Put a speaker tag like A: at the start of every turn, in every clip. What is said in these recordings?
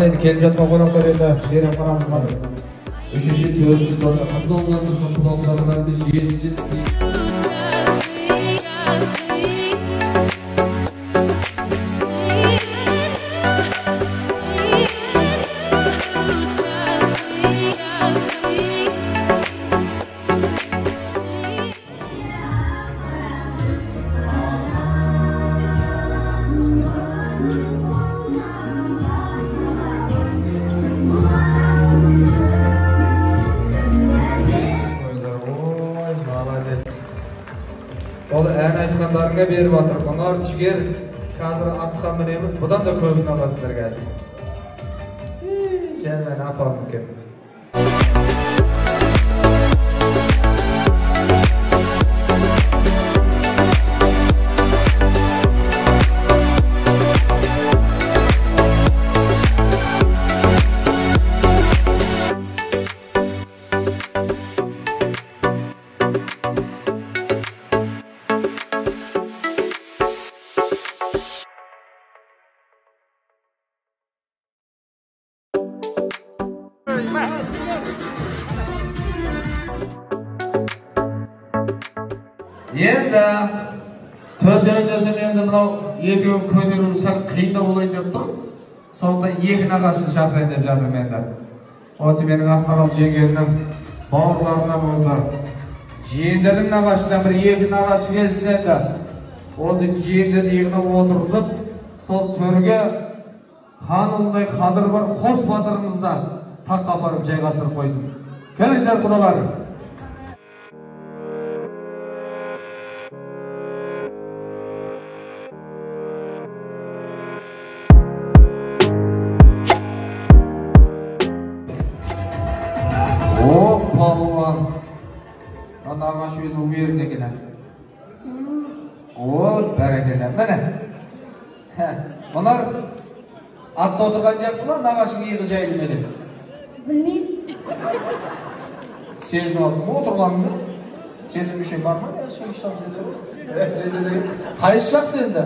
A: endi kelip жатқан қонақтар енді беріп қарамыз бар.
B: 3-4 класста қазылғанымыз қонақтарынан 7-ci
A: Ол ән айтқандарыңа беріп жатыр. Мұнар жігер қазір атқа мінеміз. Бұдан да көбін аласыздар қазір. Жәнмен апам екен. Енді төз өйдесін енді мынау екеуін көтеру сәл қиындау болайын деп тұр. Сондықтан екі нағашыны шақырайын деп жатырмын енді. Осы менің Ақмарал жеңгемнің бауырларынан болса, жиендердің нағашыдан бір екі нағашы келсін енді. Осы жиендерді иығына отырғызып, сол төрге ханымдай қадыр бар қос батырымызда таққа апарып жайғастырып қойсын. Келіңіздер құдалар. Nağaş özü uyarına gelen. Bәрекелді. Міне. Бұлар атта отырған жақсы ма, нағашың иығы жайлы ма деп?
C: Білмеймін.
A: Сезін алсын ма отырғаныңды? Сезім үшін бар ма? Қайсы жақсы енді?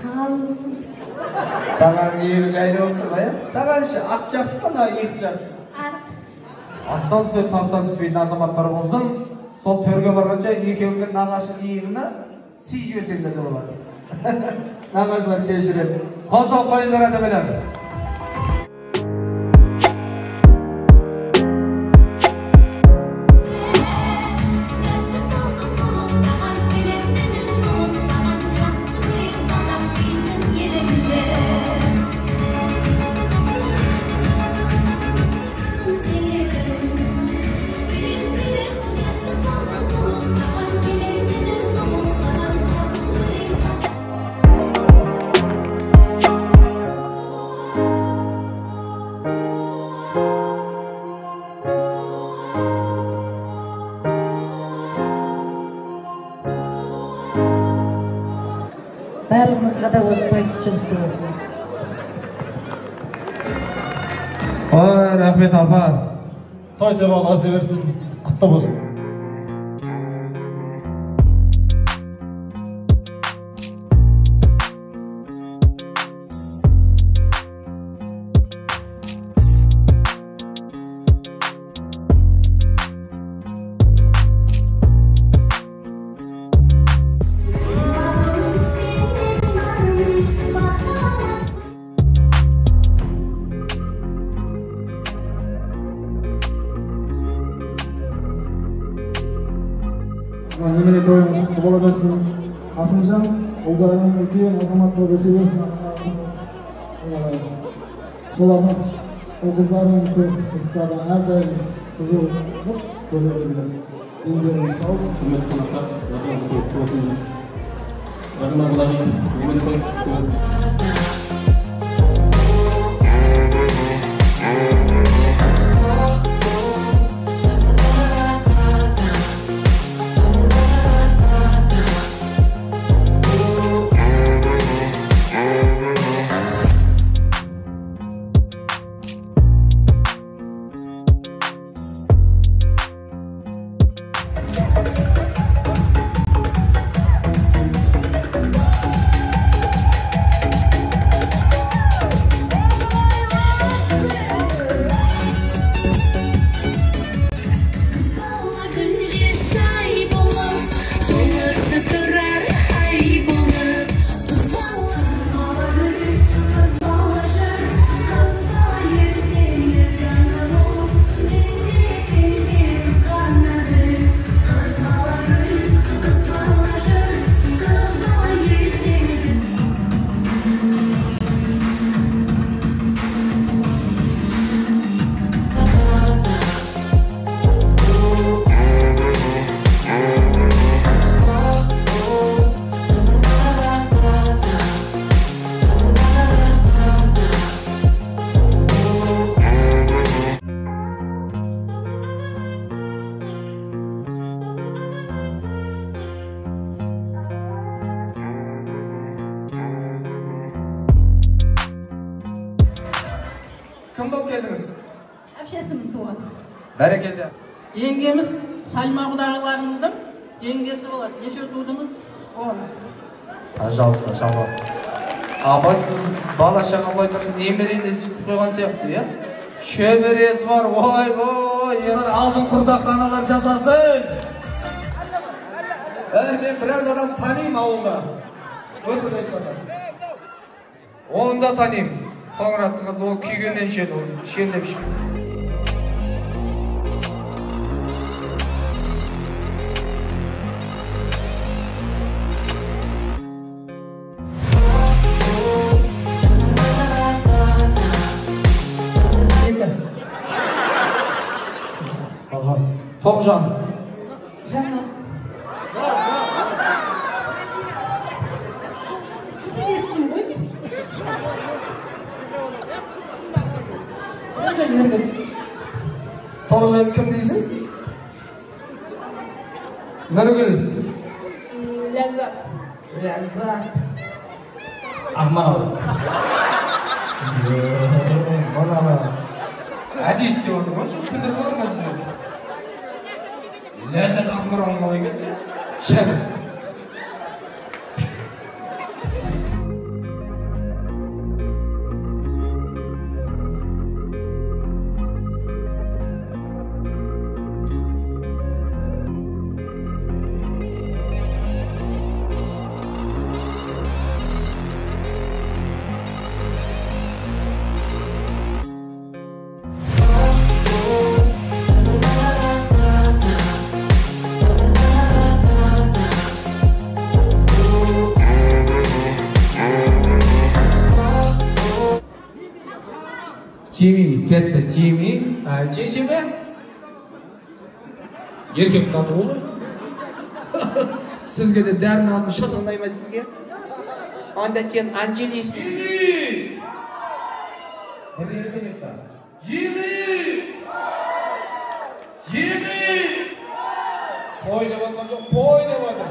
C: Тағалымыздың.
A: Тағаның иығы жайлы болып тұрды, я? Саған ше, ат жақсы ма, иығы жақсы?
C: Ат.
A: Аттан түсіп, тақтан түспейтін азаматтар болсын, сол төрге барғанша екеуіңнің нағашың иығына сый жіберсеңдер де болады. Нағашылар кешіреді. Қозғап қойыңыздар әдемелер.
C: Бәрімізға да осылай жұмысты болсын.
A: Ой, рахмет апа.
D: Той тойлар аса берсін, құтты болсын.
E: Немере тойыңыз құтты бола берсін. Қасымжан, ұлдарының үлкен азамат болып өсе берсін. Солардың ұл-қыздарын көп ыстарын әрдайым қызыл қып көре беріңдер. Дендеріңіз сау болсын.
D: Құрметті қонақтар, назарыңызға құтты болсын. Рахман Құдағи, немере той құтты болсын.
F: әпшесінің туған.
A: Бәрекелді.
F: Жеңгеміз Сальма құдағыларымыздың жеңгесі болады. Неше тудыңыз? 10.
A: Пожалуйста, шалба. Апа, сіз бала шаға қой тұрсын, немерені сүйтіп қойған сияқты, иә? Шөбересі бар, ой, елер алдын құрсақтан алар жасасын. Мен біраз адам таним ауылда. Өтір айтпады. Оны да таним. Қоңырат қыз, ол күйгеннен шеді, ол шендеп шеді. Тоғжан.
F: Жаңа. Шүті бескен ғой? Өргіл.
A: Тоғжан кім дейсіз? Нұргүл.
F: Ләззат.
A: Ақмарал. Мұнаны әдейсі отыр ма? Жоқ күндіріп отыр ма сізбен? Ләззат Ақмарал қалай кетті? Шәбі. Jimmy ketdi, Jimmy. Jimmy? Erkek аты болды. Sizga de dәрін atmış şat aslayma sizge. Onda sen Angelis'in. Jimmy! Poy deb atkan жоқ, poy deb atkan.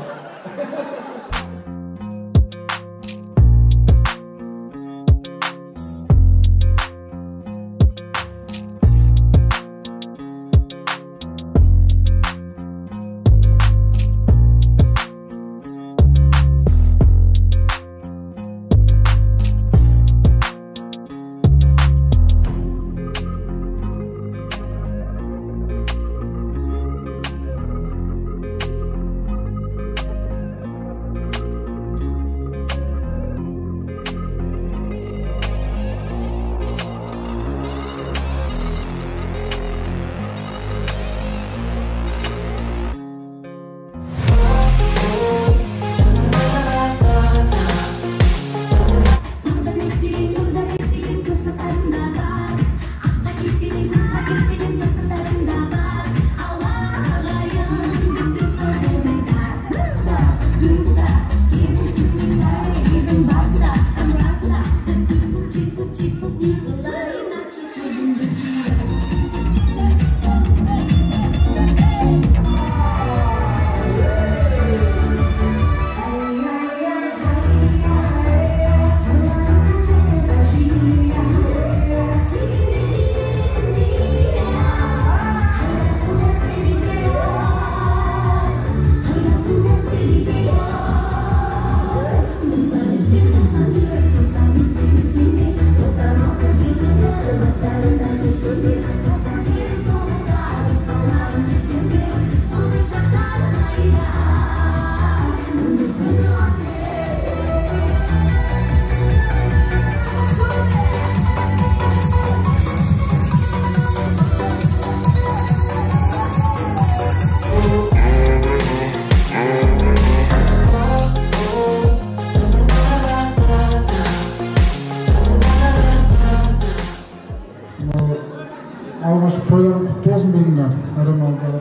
E: Алғашқы тойларың құтты болсын бүгінгі әремалдағы.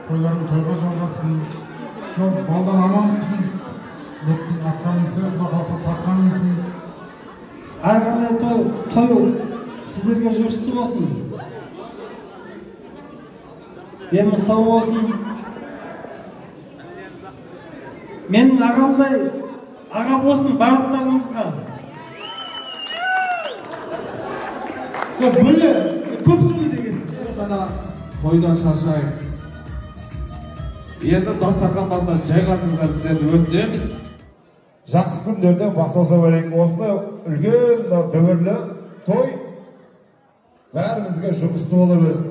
E: Тойларың тойға жалғасын. Балдан аман болсын. Беттің атқаныңсы, құда қалса таққаныңсын.
G: Әрқандай той сіздерге жүрісті болсын. Демі сау болсын. Менің ағамдай аға болсын барлықтарыңызға.
H: Böyle
B: да тойдан шаршайық. Енді дастархан басына жайғасыңдар, сіздерді өтінеміз.
H: Жақсы күндерде басылса берейік. Осындай үлкен дөбірлі той бәрімізге жұмысты бола берсін.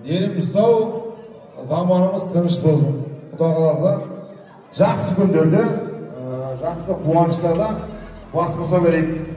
H: Еліміз сау, заманымыз тыныш болсын. Құда қаласа, жақсы күндерде, жақсы қуаныштарда бас қоса берейік.